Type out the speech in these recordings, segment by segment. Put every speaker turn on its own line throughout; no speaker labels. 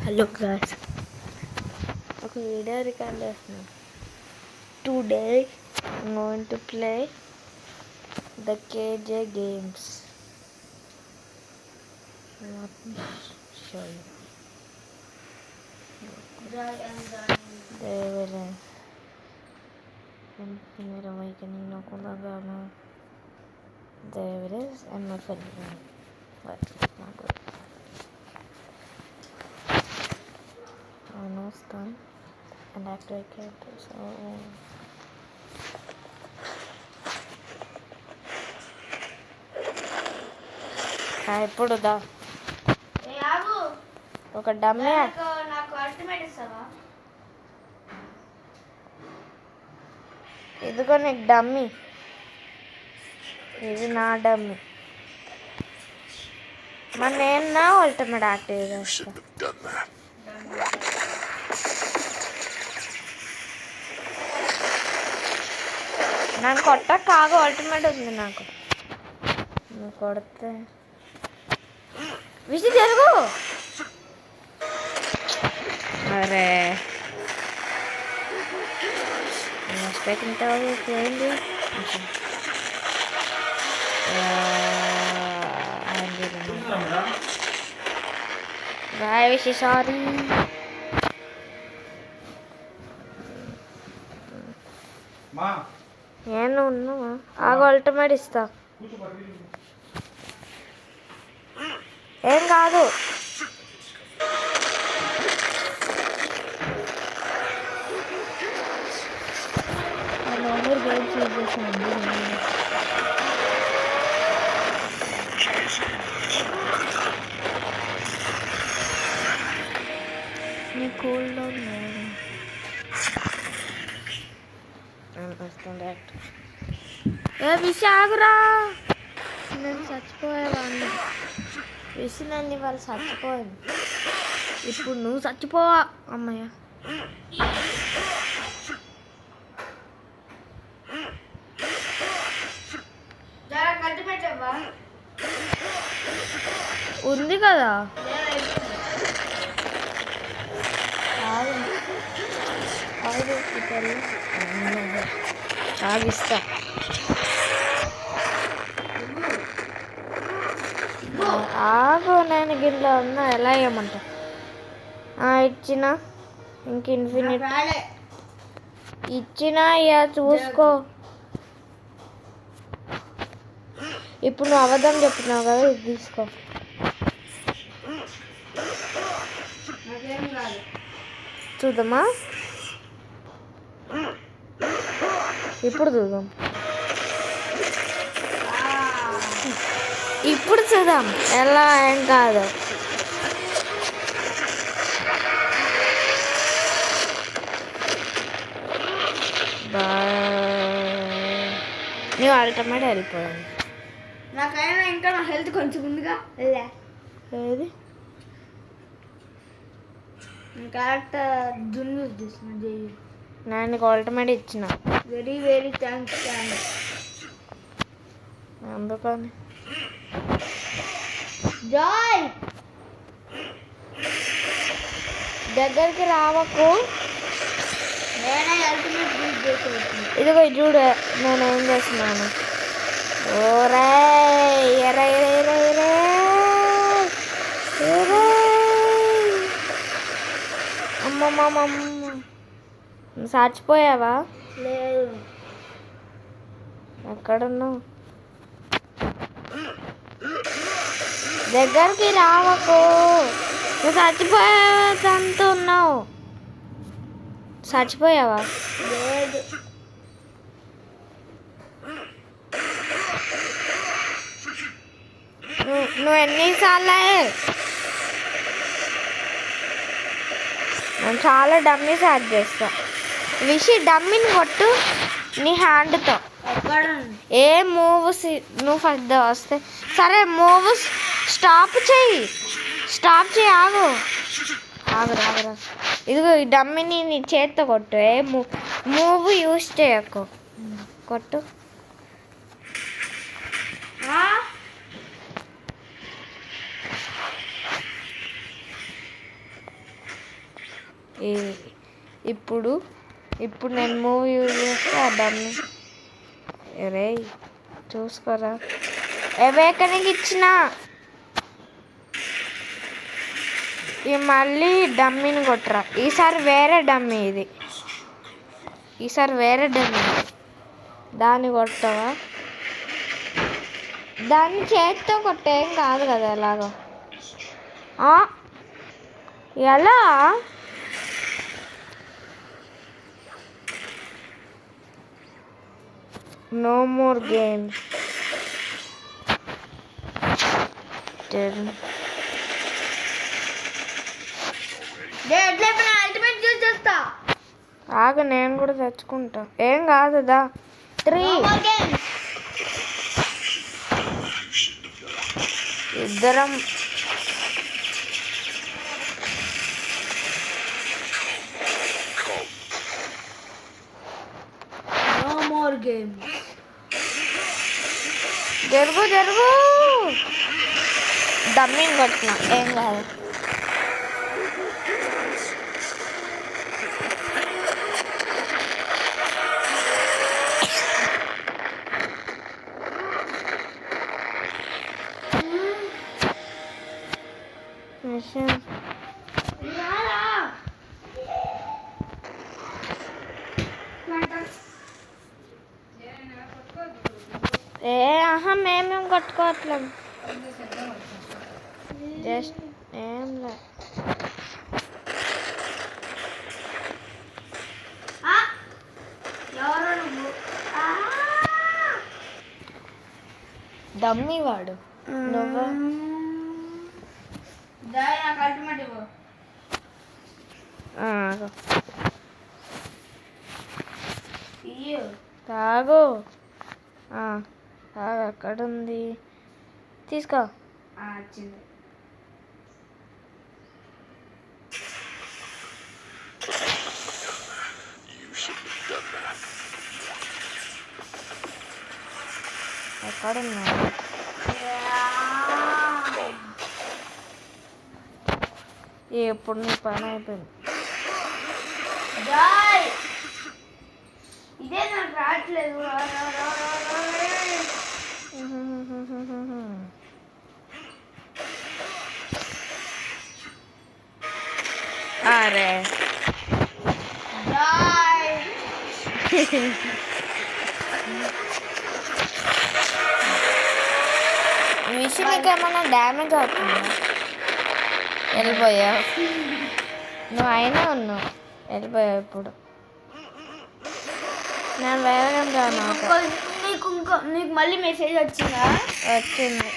Hello guys, ఒక video record చేస్తున్నాను. Today I'm going to play the KJ games. Let me show you. Primer awakening no kulagano. There is MFL. But not good. Almost done. And after I get so ఇప్పుడు దా ఒక dummy
నాకు ultimate ఇస్తావా?
ఇదిగో నీకు dummy, ఇది నా dummy. మరి నేను నా అల్టిమేట్ యాక్టివ్ చేస్తా. నన్ను కొట్ట కాగా అల్టిమేట్ ఉంది నాకు. నువ్వు కొడితే విసి జరుగు. అరే మిస్టేక్ంటావు ఏంటి? Bye Vishi, sorry. నేను ఉన్నావా? ఆగు, అల్టిమేట్ ఇస్తా. ఏం కాదు. గేమ్స్ యూజ్ చేసాను. నీ కూల్ డౌన్ ఏ విషి ఆగురా. నేను చచ్చిపోయేవాడిని. విసినంది వాళ్ళు చచ్చిపోయింది. ఇప్పుడు నువ్వు చచ్చిపోవా అమ్మయ్య. ఉంది కదా, ఆగిస్తా. ఆగు, నేను గిన్నెలో ఉన్నా. ఎలా వేయమంటా? ఇచ్చిన ఇంక ఇన్ఫినిట్ ఇచ్చిన. ఇక చూసుకో. ఇప్పుడు నువ్వు అబద్ధం చెప్తున్నావు కదా, ఇది తీసుకో. చూద్దామా? ఇప్పుడు చూద్దాం. ఇప్పుడు చూద్దాం ఎలా. ఏం కాదు. నువ్వు అల్టిమేట్ వెళ్ళిపోయాను.
నాకైనా ఇంకా నా హెల్త్ కొంచెం ఉందిగా.
ఏది
క్యారెక్టర్ జున్ను చేసిన జేయు.
నేను నీకు అల్టిమేట్ ఇచ్చిన.
Very very thanks.
అందుకని
జాయ్
దగ్గరికి రావకు.
నేనే అల్టిమేట్ యూజ్ చేసేది.
ఇదిగో చూడు నేను ఏం చేస్తున్నాను. ఓరే ఎరే ఎరే ఎరే ఎరే. అమ్మమ్మ, చచ్చిపోయావా?
లేదు.
ఎక్కడున్నావు? దగ్గరికి రావకు. నువ్వు చచ్చిపోయేదంటున్నావు. చచ్చిపోయావా?
లేదు.
నువ్వు ఎన్నిసార్లు? నేను చాలా డమ్మీస్ యాడ్ చేస్తా. విషి డమ్మీని కొట్టు నీ హ్యాండ్తో. ఏ మూవ్స్ నువ్వు ఫస్ట్ వస్తే సరే. మూవ్స్ స్టాప్ చేయి. ఆగు. ఇదిగో ఈ డమ్మీని నీ చేత్తో కొట్టు. ఏ మూవ్ యూజ్ చేయకు. కొట్టు. ఇప్పుడు నేను మూవ్ యూజ్ చేస్తే ఆ డమ్మీ రే చూసుకోరా అవేకనింగ్ ఇచ్చిన ఈ మళ్ళీ డమ్మీని కొట్టరా ఈసారి వేరే డమ్మీ ఇది దాన్ని కొట్టవా దాన్ని చేతితో కొట్టేం కాదు కదా ఎలాగో ఎలా no more games
ultimate use చేస్తా
ఆగ నేను కూడా తెచ్చుకుంటా ఏం కాదు దా 3 ఇద్దరం
నో మోర్ గేమ్
జరుగు డమ్మీని కొట్టిన ఏం కాదు మేమేం కొట్టుకోవట్లేదు జస్ట్ ఏం లేదు డమ్మీ వాడు నువ్వు తాగు అక్కడ ఉంది తీసుకో
వచ్చింది
ఎక్కడున్నా ఎప్పుడు నీ పని అయిపోయింది
ఇదే నాకు రావట్లేదు
అరే మిషన్కి ఏమన్నా డ్యామేజ్ అవుతుందా వెళ్ళిపోయావు నువ్వు అయినా ఉన్నావు వెళ్ళిపోయావు ఇప్పుడు నేను వేరే
నీకు మళ్ళీ మెసేజ్ వచ్చిందా
వచ్చింది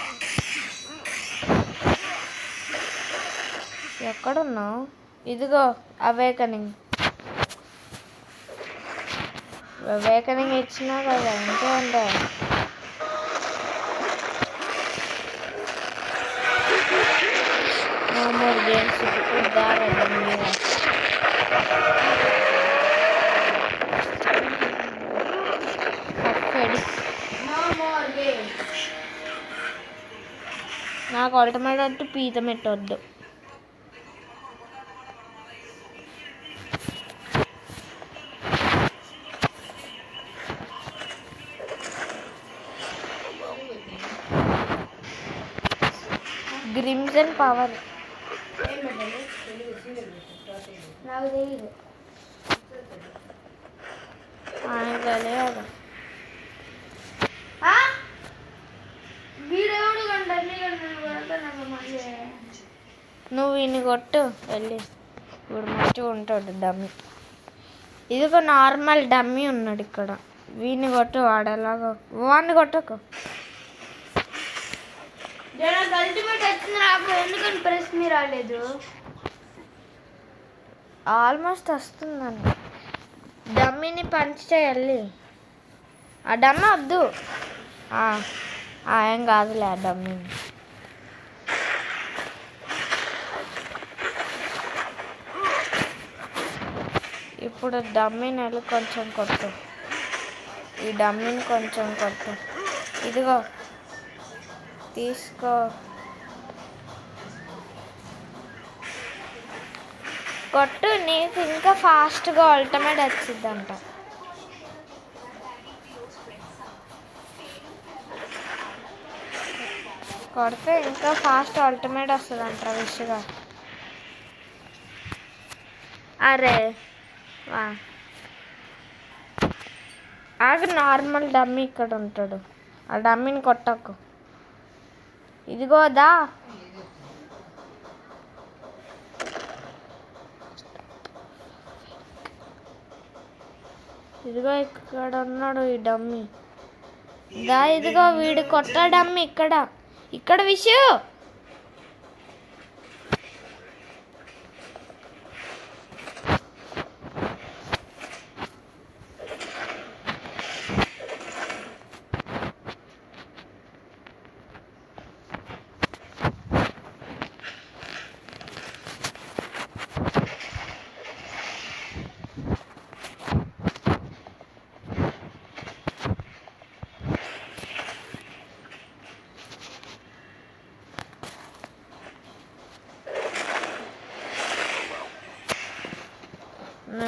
ఎక్కడున్నావు ఇదిగో అవేకనింగ్ ఇచ్చినా కదా ఇంకే ఉంటాయి నో మోర్ గేమ్స్ నాకు అల్టిమేట్ అంటే పీత పెట్టవద్దు క్రిమ్సన్ పవర్
నాకు తెలియదు
తెలియదు
వీడెవడు కంటే
నువ్వు ఈయన కొట్టు వెళ్ళి ఇప్పుడు మంచిగా ఉంటాడు డమ్మీ ఇదిగో నార్మల్ డమ్మీ ఉన్నాడు ఇక్కడ వీడిని కొట్టు వాడేలాగా వాడిని కొట్టకు
అల్టిమేట్ వచ్చింది నాకు ఎందుకని ప్రశ్న రాలేదు
ఆల్మోస్ట్ వస్తుందండి డమ్మీని పంచ్ చేయాలి ఆ డమ్మీ వద్దు ఏం కాదులే ఆ డమ్మీని ఇప్పుడు డమ్మీని వెళ్ళి కొంచెం కొట్టు ఈ డమ్మీని కొంచెం కొట్టు ఇదిగో తీసుకో కొట్టు, నీకు ఇంకా ఫాస్ట్గా అల్టిమేట్ వచ్చిందంట. కొడితే ఇంకా ఫాస్ట్ అల్టిమేట్ వస్తుందంట విషగా. అరే ఆగు, నార్మల్ డమ్మీ ఇక్కడ ఉంటాడు. ఆ డమ్మీని కొట్టకు. ఇదిగోదా, ఇదిగో ఇక్కడ ఉన్నాడు ఈ డమ్మీ. దా ఇదిగో వీడు కొట్ట డమ్మీ ఇక్కడ ఇక్కడ విషయం.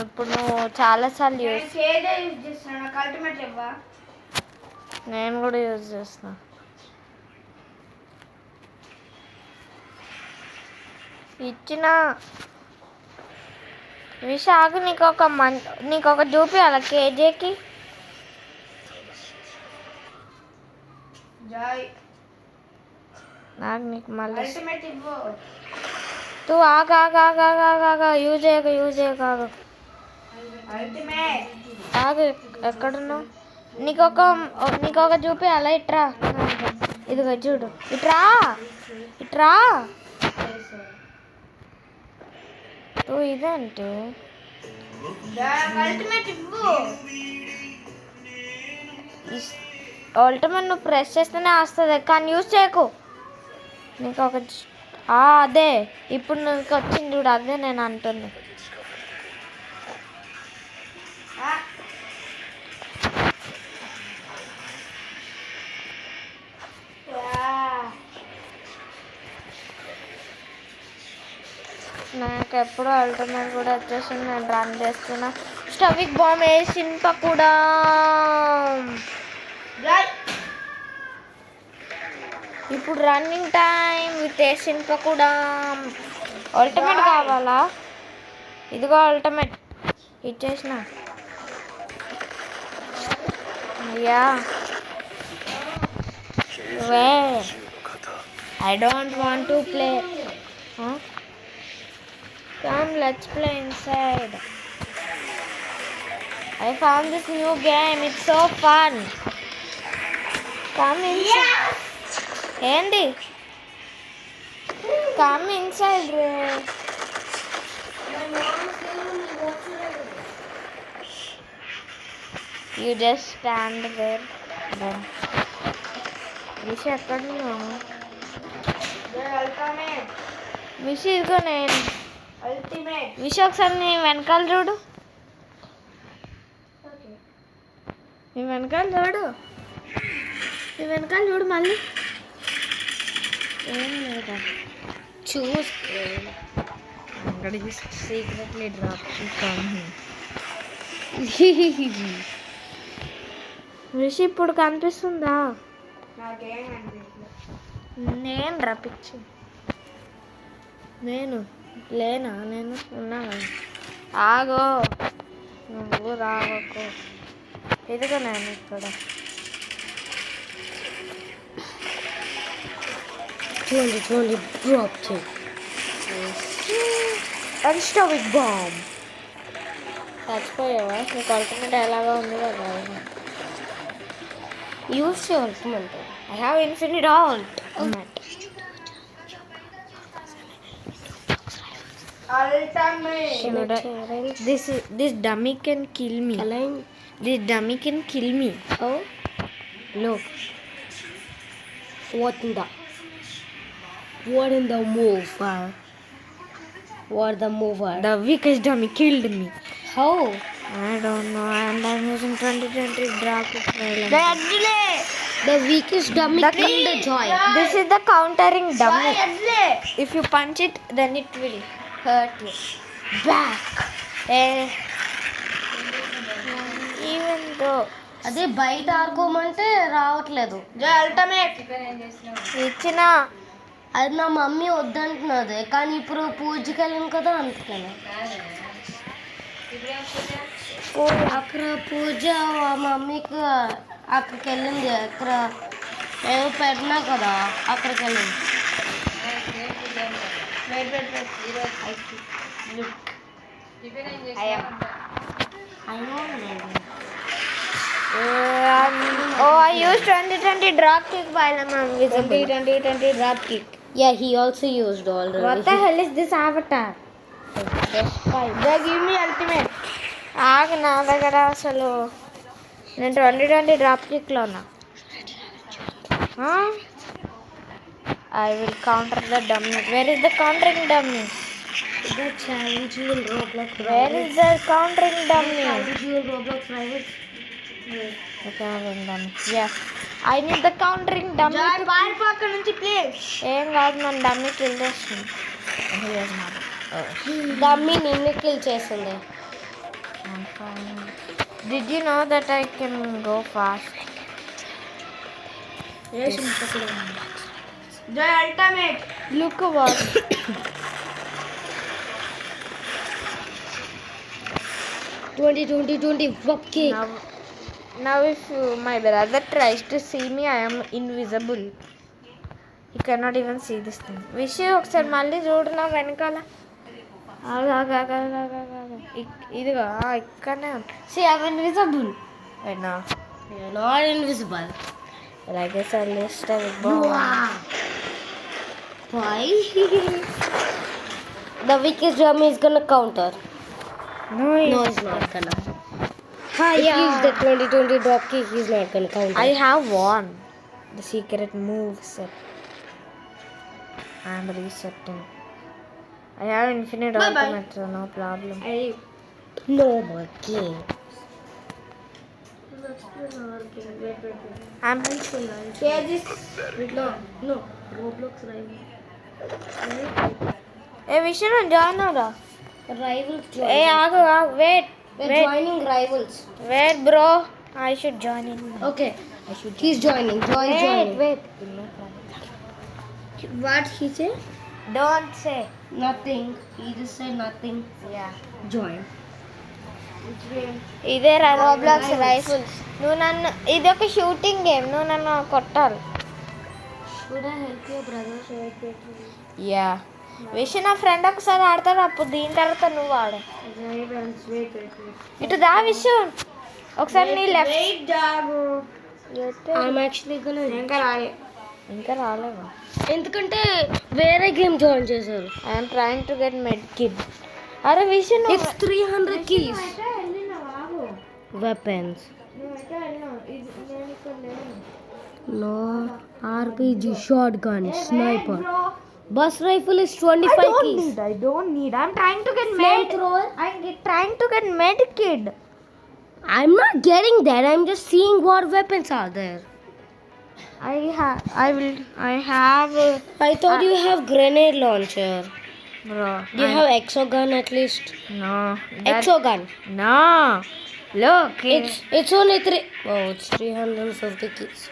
ఇప్పుడు నువ్వు చాలాసార్లు యూజ్, నేను కూడా యూజ్ చేస్తున్నా. ఇచ్చిన విశాఖ నీకు ఒక చూపించాల కేజీకి. నాకు నీకు మళ్ళీ తూ ఆగా యూజ్ చేయక ఆగు. ఎక్కడున్నావు? నీకు ఒక చూపించాలా? ఇట్రా, ఇదిగో చూడు, ఇట్రా. ఇదేంటి అల్టిమేట్ నువ్వు ప్రెస్ చేస్తేనే వస్తుంది, కానీ యూజ్ చేయకు. నీకు అదే ఇప్పుడు నీకు వచ్చింది చూడు, అదే నేను అంటుంది. నాకు ఎప్పుడు అల్టిమేట్ కూడా వచ్చేసింది. నేను రన్ చేస్తున్నా. స్టవిక్ బాంబ్ వేసింప కూడా. ఇప్పుడు రన్నింగ్ టైం విత్ వేసింప కూడా. అల్టిమేట్ కావాలా? ఇదిగో అల్టిమేట్ ఇచ్చేసిన. అయ్యా I don't want to play. Huh? Come, let's play inside. I found this new game. It's so fun. Come inside. Andy, come inside. You just stand there. Then. Vish ekkadunnavu? Vish idigo nenu. Ultimate. Vish okasari నీ వెనకాల చూడు. నీ వెనకాల చూడు మళ్ళీ. ఏం లేదా చూస్తే అక్కడ సీక్రెట్లీ డ్రాప్ విష్ ఇప్పుడు కనిపిస్తుందా? నేను రప్పించి నేను ఉన్నా. ఆగో, నువ్వు రావకు. ఇదిగో నేను ఇక్కడ. చూడండి డ్రాప్ చేయి. అన్స్టాపిక్ బాంబ్. చచ్చిపోయావా? నీకు అల్టిమేట్ ఎలాగా ఉంది కదా. యూస్ చేయ ultimate. I have infinite ultimate. This dummy can kill me. This dummy can kill me. Oh, look. What in the move? What the mover? The weakest dummy killed me. How? I don't know. And I'm using 2020 graphics. The weakest dummy killed the joy. This is the countering dummy. If you punch it, then it will hurt you. Back. Even though
అదే బయట ఆడుకోమంటే రావట్లేదు.
Ultimate
ఇచ్చిన
అది నా mummy వద్దంటున్నది, కానీ ఇప్పుడు పూజకి వెళ్ళాను కదా అందుకని. అక్కడ పూజ మా మమ్మీకి అక్కడికి వెళ్ళింది. అక్కడ ఏదో పెట్టినా కదా అక్కడికి వెళ్ళింది.
I used 2020 drop kick while I'm invisible.
2020 drop kick.
Yeah, he also used already.
What the hell is this avatar?
They give me ultimate.
ఆగు, నా దగ్గర అసలు నేను 2020 డ్రాప్ కిక్లో ఉన్నా. I will counter the dummy. Where is the countering dummy?
The challenge you in Roblox.
Where is the countering dummy?
Challenge you in Roblox rivals.
The countering dummy. Yes. I need the countering dummy.
Joy పారిపోక నుంచి please.
ఏం కాదు, మన dummy kill చేస్తుంది.
Dummy నిన్ను kill చేసింది.
Did you know that I can go fast?
Joy ultimate.
Look what.
Okay.
Now if my brother tries to see me, I am invisible. He cannot even see this thing. Wish ఒకసారి మళ్ళీ చూడు నా వెనకాల. ఇదిగో ఇక్కడనే see I'm invisible right now.
You're not invisible.
But I guess I'll list a
Why? The weakest dummy is gonna counter.
No,
No, he's not gonna. If he's the 2020 drop kick, he's not gonna counter.
I have won the secret move set. I'm resetting. I have infinite ultimate, so no problem.
No more game.
I'm
No. Roblox rival.
Hey, we shouldn't join now.
Rivals
Hey,
join.
wait.
We're joining rivals.
Wait, bro. I should join in.
Okay. He's joining. Joining.
Wait.
What he said?
Don't say.
Nothing. He just said nothing.
Yeah.
Join.
ఇదే Roblox rifles. నువ్వు నన్ను ఇది ఒక shooting game, నువ్వు నన్ను కొట్టాలి.
Should I help your brother?
Yeah wish నా friend ఒకసారి ఆడతాడు, అప్పుడు దీని తర్వాత నువ్వు ఆడు. ఇటు దా విష్ ఒకసారి నీ లెఫ్ట్.
I'm actually gonna.
ఇంకా రాలేవా?
ఎందుకంటే వేరే గేమ్ జాయిన్ చేశారు.
I'm trying to get med kit. అరే Vish
It's 300 keys. Weapons. No. RPG, shotgun, sniper. Bus rifle is 25 keys.
I don't need. I'm trying to get
Flamethrower?
trying to get med kid.
I'm not getting that. I'm just seeing what weapons are there.
I have
I thought you have grenade launcher.
bro.
Do you have exogun at least?
No.
Exogun.
No. Look.
It's only 3. Oh, it's 350 keys.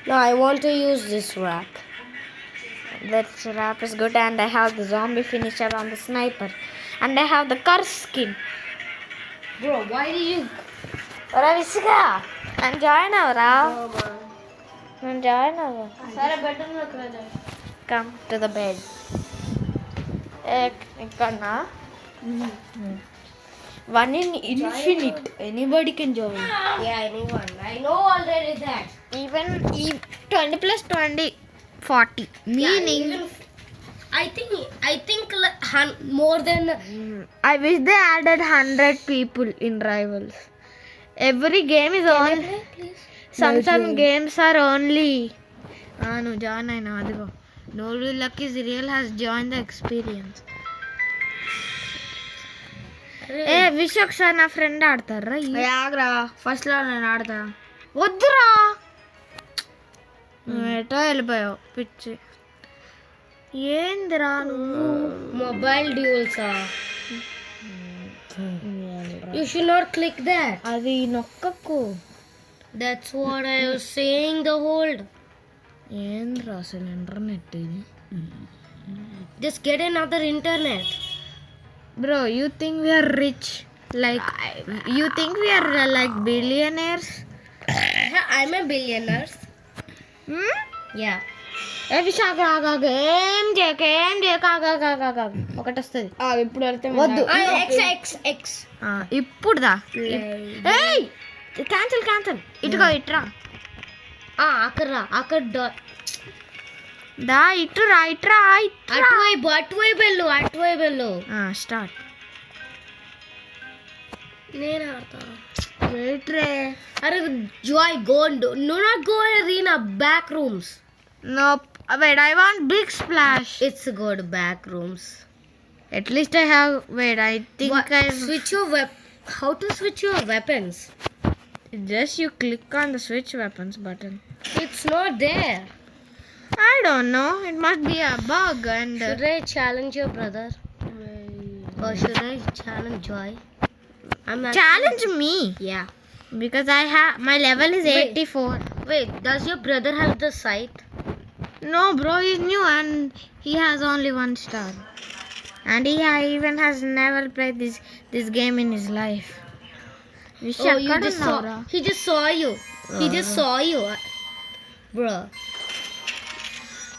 No, I want to use this wrap.
That wrap is good, and I have the zombie finisher on the sniper, and I have the curse skin.
Bro, why did you?
Ora visga. I'm join avra. I'm join avra.
Sara better look raja.
Come to the bed. Ikkana. One in infinite. Anybody can join.
Yeah, anyone. I know already that.
Even 20 plus 20, 40. Meaning,
I think more than.
I wish they added 100 people in Rivals. Every game is on. Some games are only. No, join I know. Adigo. No Lucky Real has joined the experience. A wish ఒకసారి నా friend ఆడతారా?
Agra first లో నేను ఆడతా.
వద్దురా, నువ్వు ఎటో వెళ్ళిపోయావు పిచ్చి. ఏందిరా నువ్వు?
Mobile duels are. You should not click that.
అది నొక్కకు.
That's what I was saying the whole.
ఏంద్రా అసలు ఇంటర్నెట్ ఇది?
Just get another internet.
Bro, you think we are rich? Like, you think we are like billionaires?
I'm a billionaire.
Hmm?
Yeah.
ఏ విశాఖ ఆగాగు, ఏం చేయక ఆగాగా ఒకటి వస్తుంది.
ఇప్పుడు వెళ్తే
వద్దు.
X.
ఇప్పుడుదా? ఏయ్ క్యాన్సిల్ ఇటుగా ఇట్రా.
అక్కడ
దా ఇటురా.
అటువైపు వెళ్ళు.
స్టార్ట్.
నేను ఆడతా.
వెయిట్ రే.
అరే Joy do not go in arena back rooms.
No, wait, I want big splash.
It's good back rooms.
At least I have, wait, I think I
switch your how to switch your weapons?
just you click on the switch weapons button.
It's not there.
I don't know, it must be a bug. And
should I challenge your brother? Or should I challenge Joy?
challenge me.
Yeah.
Because I have, my level is 84.
Wait, does your brother have the scythe?
No, bro, he's new and he has only 1 star. And he even has never played this game in his life.
Oh, you just saw. He just saw you. He just saw you, bro.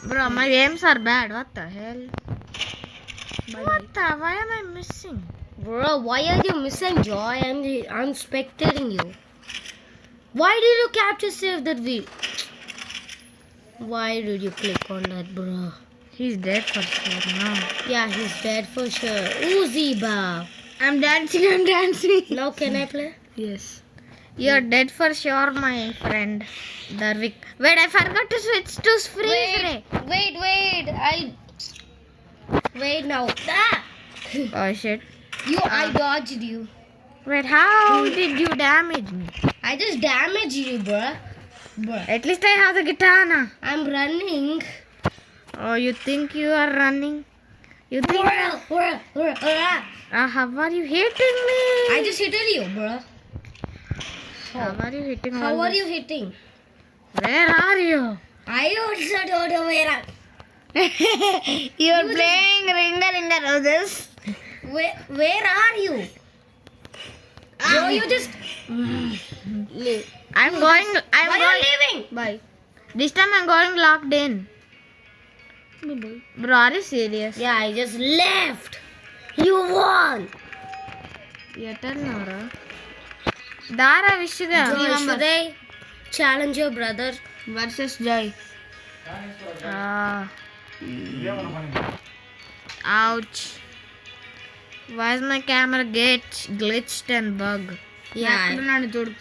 Bro, my games are bad. What the hell? Why am I missing?
Bro, why are you missing, Joy? I'm spectating you. Why did you capture save that video? Why did you click on that, bro?
He's dead for sure now.
Yeah, he's dead for sure. Uziba.
I'm dancing.
Now can I play?
Yes. You're dead for sure, my friend. Darvik. Wait, I forgot to switch to freeze ray.
Wait. Wait now. Ah!
Oh shit.
I dodged you.
Wait, how did you damage me?
I just damaged you, bro.
At least I have the katana.
I'm running.
Oh, you think you are running? You think? How are you hitting me?
I just hit you, bro.
How are you hitting?
How are you hitting?
Where are you?
I also don't know where.
You're playing Ringa Roses.
Where are you? Bro, you just.
I'm going.
Why are you leaving?
Bye. This time I'm going locked in. Bro, are you serious?
Yeah, I just left. You won.
Eternal. Dara Vishuga.
Joy, should I challenge your brother
versus Joy? Ouch. Why is my camera glitched and bug?
Yeah.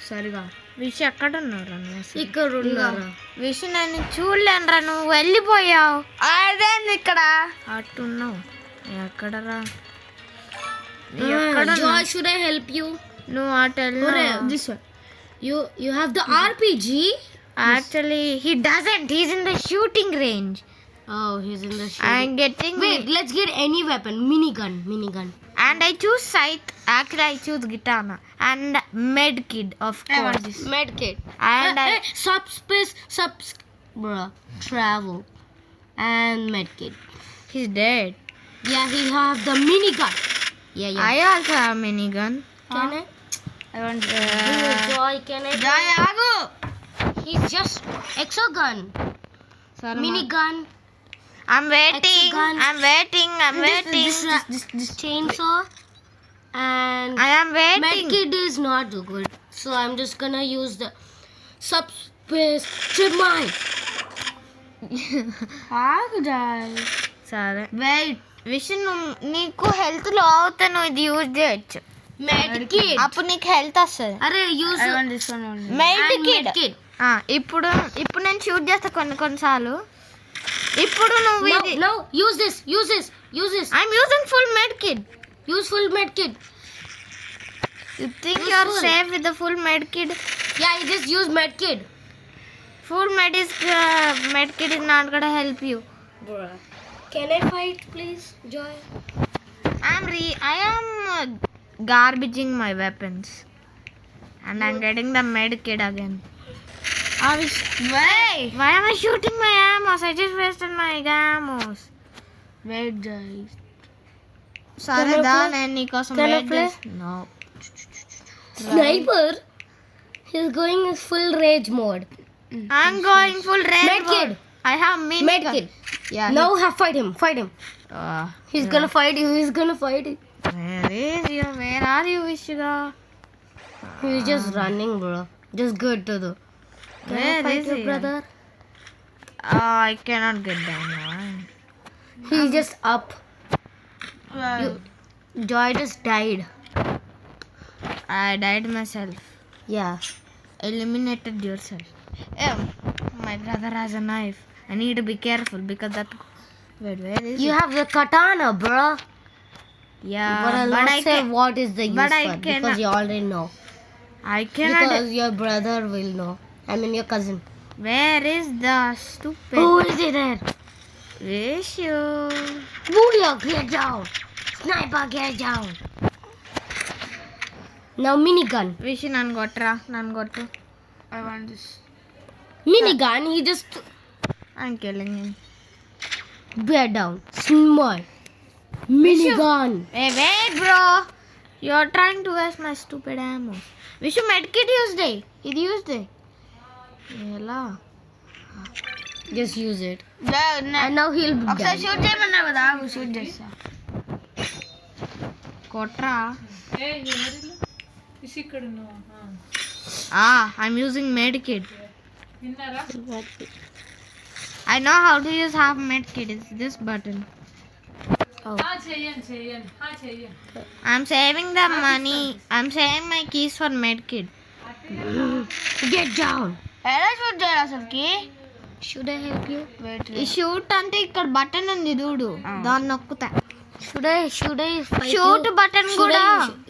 సరిగా wish ఎక్కడ ఉన్నారు?
ఇక్కడ ఉన్నారు.
Wish నేను చూడలేనురా, నువ్వు వెళ్ళిపోయావు. అదే ఇక్కడ అట్టున్నావు. ఎక్కడరా?
Joy, should I help you?
నువ్వు అటు
This one. You have the RPG?
Actually, he doesn't. He's in the shooting range.
Oh, he's in the shooting.
I'm getting.
Wait, let's get any weapon. Minigun.
And I choose scythe. Actually, I choose katana and medkit, of course.
Medkit.
And
subspace, bro. Travel. And medkit.
He's dead.
Yeah, he have the minigun. Yeah.
I also have minigun.
Can I?
I want.
Joy, can I?
Joy, agu.
He's just exogun. Minigun.
I'm waiting.
Hexagon.
I'm waiting.
This chainsaw. And
I am waiting.
Medkit is not good. So I'm just gonna use the subspace mine.
సరే wait విషయం నీకు health లో అవుతా నువ్వు ఇది use చేయొచ్చు.
Medkit.
అప్పుడు నీకు హెల్త్ వస్తుంది.
అరే యూజ్
మెడ్కిట్. ఇప్పుడు నేను షూట్ చేస్తా కొన్నిసార్లు. ఇప్పుడు నువ్వు ఇది
no use this
I'm using full medkit.
Use full medkit.
You think you are safe with the full medkit?
Yeah, you just use medkit.
Full medkit is not gonna help you.
Bruh. Can I fight, please, Joy?
I am garbaging my weapons. And I'm getting the med kit again. Why am I shooting my ammos? I just wasted my ammos.
Wait, guys.
Sorry,
Can I
da,
play?
నేను నీకోసం
Can I
wait
play?
చేస్తా. No.
Sniper. He's going in full rage mode.
I'm going full red.
Med kit.
I have mini
Med
gun.
kit.
Yeah.
Now fight him. Fight him. He's
yeah.
gonna fight you. He's gonna fight you.
Where is you? Where are you, Vishga?
He's just running, bro. Just good to do. Can I
Where
fight
is
your
he?
brother?
I cannot get down now.
He's just up. Joy just died.
I died myself.
Yeah.
Eliminated yourself. My brother has a knife. I need to be careful because that. Wait, where is
You
it?
have the katana, bro.
Yeah,
But I'll not
I
say
can.
what is the use
but I
for
cannot-
because you already know.
I cannot.
Because your brother will know. I mean your cousin.
Where is the stupid?
Who is it there?
Vishu.
Booyah, get down. Sniper, get down. Now minigun.
Vishu, nan gotra. Nan gotu. I want this.
Minigun, he just
I'm killing him.
bear down. Small. Minigun.
Hey, wait, bro. You're trying to waste my stupid ammo. Vishu, medkit used it. It used it. Ela.
Just use it. And now he'll be
ఒకసారి
dead.
Shoot చేయమన్నా కదా shoot చేస్తా కొట్రా I'm using medkit. I know how to use half medkit. It's this button.
Oh.
I'm saving the money. I'm saving my keys for medkit.
Get down.
ఎలా shoot చేయాలి అసలుకి
Should I help you?
ఈ shoot అంటే ఇక్కడ button ఉంది చూడు దాన్ని నొక్కుతా
Should I fight
shoot
you?
Button కూడా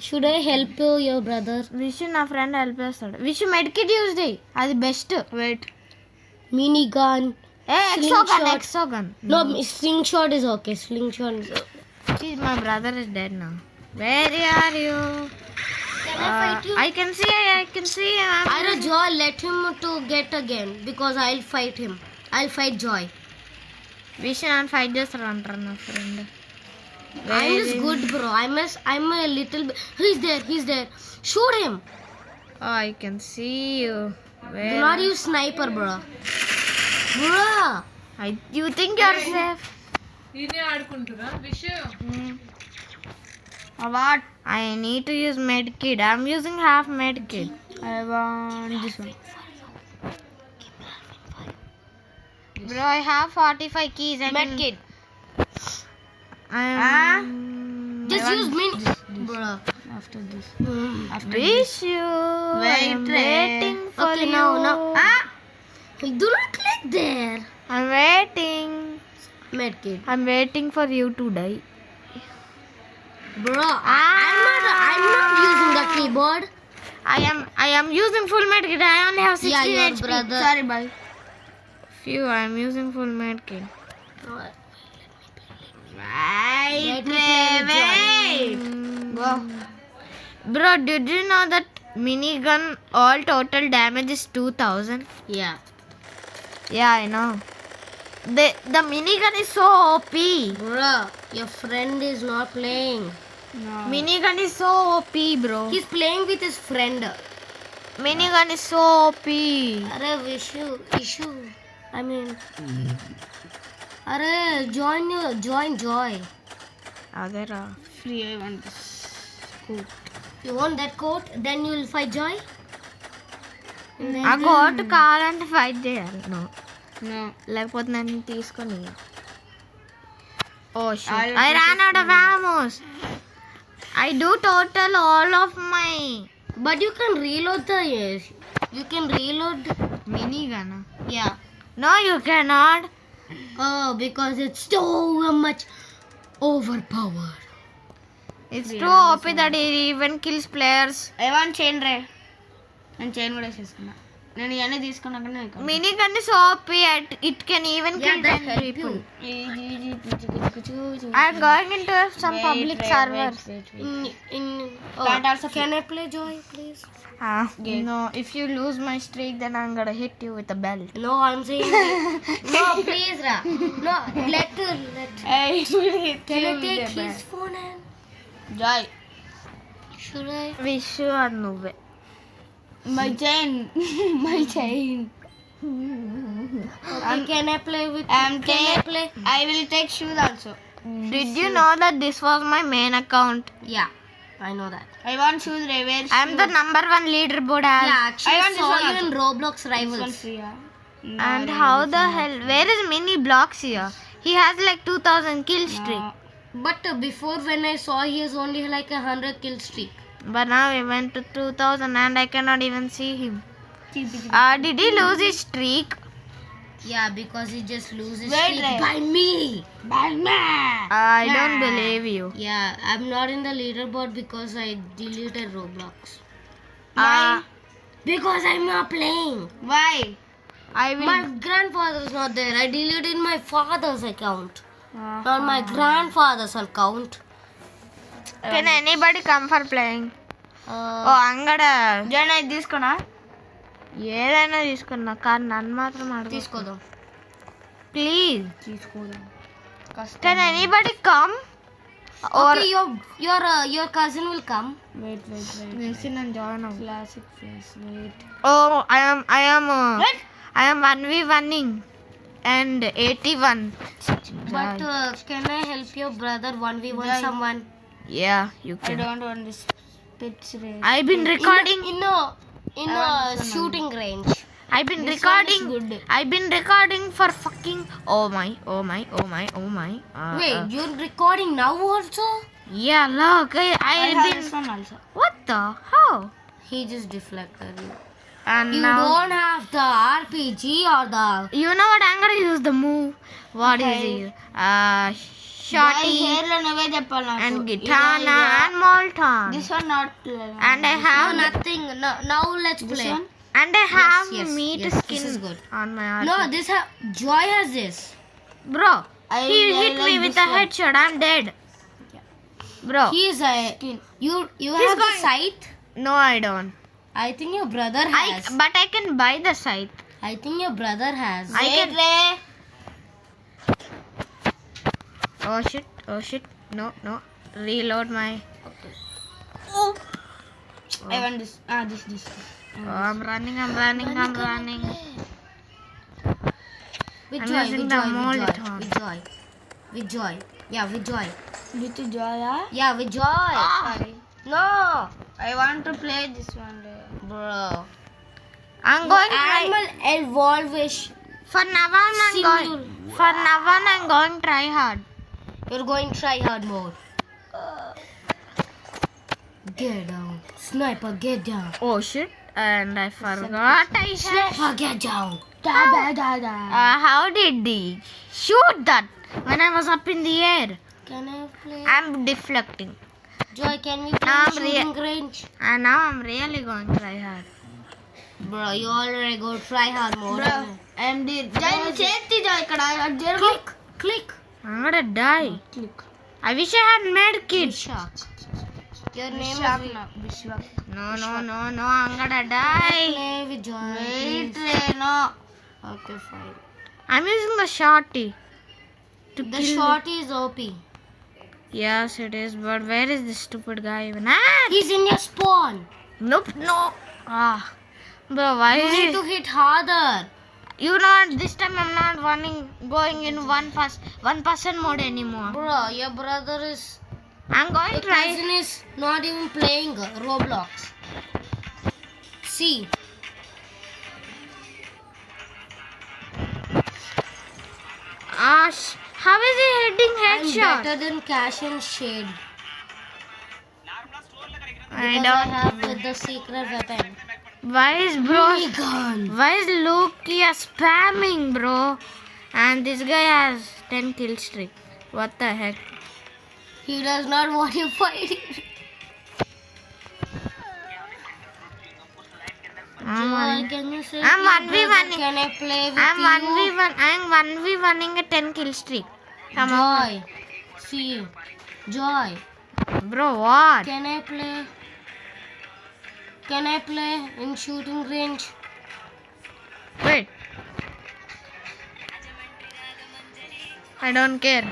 Should I help you, your brother?
Vishu నా ఫ్రెండ్ హెల్ప్ చేస్తాడు విషు మెడ్కిట్ యూజ్ చేయి అది best wait
Minigun.
Exogun
Slingshot.
Exogun
No, slingshot is okay. Slingshot is okay.
My brother is dead now where are you I can see
Ira Joy, let him to get again because I'll fight him. I'll fight Joy.
Vishu నన్ను fight చేస్తాడు అంటారు నా friend
I'm just good, bro. I'm a little bit. He's there. Shoot him.
I can see you
Do not use sniper, bro. Bro.
You think you're safe what I need to use medkit I'm using half medkit I want this one bro I have 45 keys I
Medkit.
just
Just use bro.
after this
After
wish you I'm waiting for
Okay,
you
now. Do not click there.
I'm waiting
Medkit.
I'm waiting for you to die
Bro, I'm not using the keyboard.
I am using full medkit. I only have 16
Yeah, your
HP.
brother.
Sorry, bye. Phew, I am using full medkit.
Let me play with
Go. Bro, did you know that minigun all total damage is 2000?
Yeah.
Yeah, I know. The minigun is so OP.
Bro, your friend is not playing.
Minigun is so OP, bro.
He's playing with his friend.
Minigun is so OP.
Arre, issue. I mean, arre, join Joy.
Adara.
Free, I want this. Cool.
You want that coat? Then you'll fight Joy.
ఆ coat కావాలంటే fight చేయాలి no
No.
లేకపోతే నన్ను తీసుకొని oh I ran out of ammos I do total all of my
But you can reload the. You can reload.
Mini gun
Yeah.
No you cannot
Oh, because it's so much overpowered.
It's too OP that even kills players
I want chain ray. నేను chain కూడా వేసేసుకున్నా నేను ఇవన్నీ తీసుకున్నాకనే
Mini gun is OP. It can even kill 10 people. I'm going into some public servers.
Can't also can I play Joy, please?
No, if you lose my streak, then I'm gonna hit you with a belt.
No, I'm saying no, please, Ra. No, let. Can I take his phone and
Joy.
should I?
Wish you are nuvve.
My chain. My chain.
Okay, can I play with? Can I play?
I will take shoes also.
Did you know that this was my main account?
Yeah, I know that.
I want shoes. Where
I'm the number 1 leaderboard as.
Yeah, actually,
I
I
want this
saw
one
you in Roblox Rivals.
And how the hell? Where is Mini Blocks here? He has like 2000 kill streak.
But before, when I saw, he has only like 100 kill streak.
But now he went to 2000 and I cannot even see him. Did he lose his streak?
Yeah, because he just loses
Wait,
streak
Ray.
by me.
I don't believe you.
Yeah, I'm not in the leaderboard because I deleted Roblox.
Uh,
Because I'm not playing.
Why?
I will.
My grandfather's not there. I deleted my father's account. Not my grandfather's account.
Can anybody come for playing? ఓ అంగడ
జన ఇది తీసుకున్నా
ఏదైనా తీసుకున్నా కానీ నన్ను మాత్రం అడుగు
తీసుకోదాం.
ప్లీజ్
తీసుకోదాం
can anybody come
Okay, your cousin will come.
Wait
నేను జాయిన్ అవ్వు
classic face wait
oh I am 1v1ing and 81.
But can I help your brother 1v1
Jai.
someone?
Yeah, you
I
can.
don't want this pitch race.
I've been recording.
In a shooting range.
I've been
This
recording.
one is good.
I've been recording for fucking. Oh my.
Wait, you're recording now also?
Yeah, look.
I
I've
have
been.
this one also.
What the? How?
He just deflected you.
And
You
now.
don't have the RPG or the.
You know what? I'm gonna use the move. What is it? Shorty
hair లో నువ్వే చెప్పాలి నాకు.
and Gitana and Molton.
This one not.
And I
No,
have.
nothing. No, now let's
This
play.
one?
And I have
yes,
meat
yes,
skin
this is good.
on my
No,
arm.
this Joy has this.
Bro,
I
he
like
hit me with
this
a
one.
headshot. I'm dead. Bro,
He's a. You
He's
have the
going-
scythe.
no, I don't.
I think your brother has.
But I can buy the scythe.
I think your brother has.
I
Wait,
can.
Ray.
Oh shit. No. Reload my.
I want this. This.
Oh, I'm running.
With
I'm
joy,
using
with
the
joy,
Molotov.
with joy, with joy. Yeah, with joy.
With Joya.
Yeah, with joy.
Sorry.
No,
I want to play this one. Ray.
bro.
I'm going to try.
Animal evolve-ish.
For now on, I'm going try hard.
You're going try hard mode. Get down, sniper. Get down.
Oh shit! And I forgot I said.
Sniper, get down.
How did they shoot that when I was up in the air?
Can I play?
I'm deflecting.
Joy, can we play
Nah, I'm
shooting range?
And now I'm really going to try hard.
Bro, you already go try hard mode.
Bro, I'm the. Joy, చేతి Joy ఇక్కడ జరుగు.
Click.
I'm gonna die.
Click.
I wish I had med kit.
Vishak. Your name
Vishak
is
na. Vishak.
No, I'm gonna die.
Play with Joy.
Wait,
please.
Ray, no.
Okay, fine.
I'm using the shorty. To
The
kill
shorty is OP.
Yes, it is. But where is this stupid guy even?
He's in your spawn.
Nope, no. Bro, why
You
is
need
he?
to hit harder.
You know what? This time I'm not going in one person mode anymore.
Bro, your brother is.
I'm going
Your
to try.
cousin is not even playing Roblox. See.
How is he hitting
I'm
headshot?
better than Cash and Shade.
I
Because I
don't.
have the secret weapon.
Why is bro?
Gun.
Why is Lukia spamming, bro? And this guy has 10 kill streak. What the heck?
He does not want you fighting. Joy, can you say
I'm
to your
1v1.
brother, can I play with
I'm
you?
1v1. I'm 1v1ing a 10 kill streak. Come on.
Joy, see you. Joy,
Bro, what?
can I play? Can I play in shooting range?
Wait. I don't care.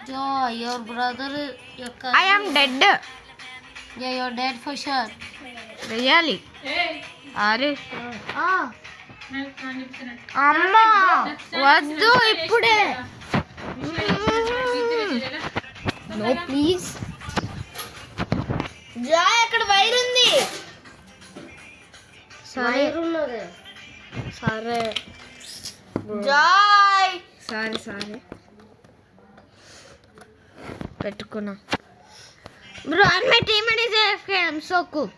Joy, your brother, your cousin.
I am dead.
Yeah, you're dead for sure.
Really? Are you?
Ah,
అమ్మా వద్దు ఇప్పుడే.
no, please.
Joy అక్కడ wire ఉంది.
సరే
సరే
Joy
సరే పెట్టుకున్నా. Bro, and my teammate is AFK. I'm so cook.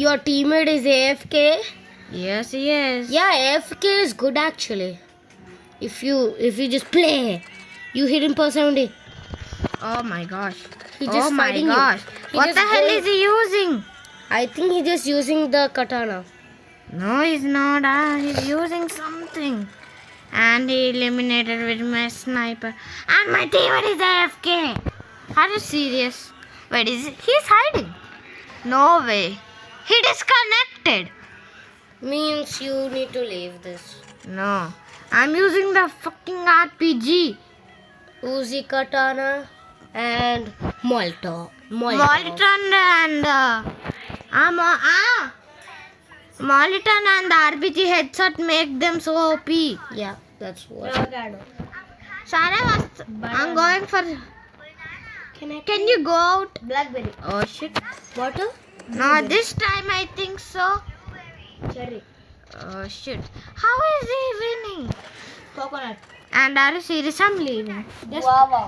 Your teammate is AFK.
Yes, yes.
Yeah, AFK is good actually. If you just play, you hit him per 70.
Oh my gosh.
He just
oh my
fighting you.
gosh.
He
What
just
the hell
going-
is he using?
I think he's just using the katana.
No, he's not. He's using something. And he eliminated with my sniper. And my teammate is AFK. Are you serious? Wait, he's hiding? No way. He disconnected.
Means you need to leave this.
No. I'm using the fucking RPG.
Uzi katana and Molotov.
Molten and Molten and the RPG headset make them so OP.
Yeah, that's what.
Sara was. I'm going for. Can you go out?
Blackberry
Oh shit.
Water?
No, this time I think so.
Cherry
Oh shit. How is he winning?
Coconut
And are you serious? I'm leaving.
guava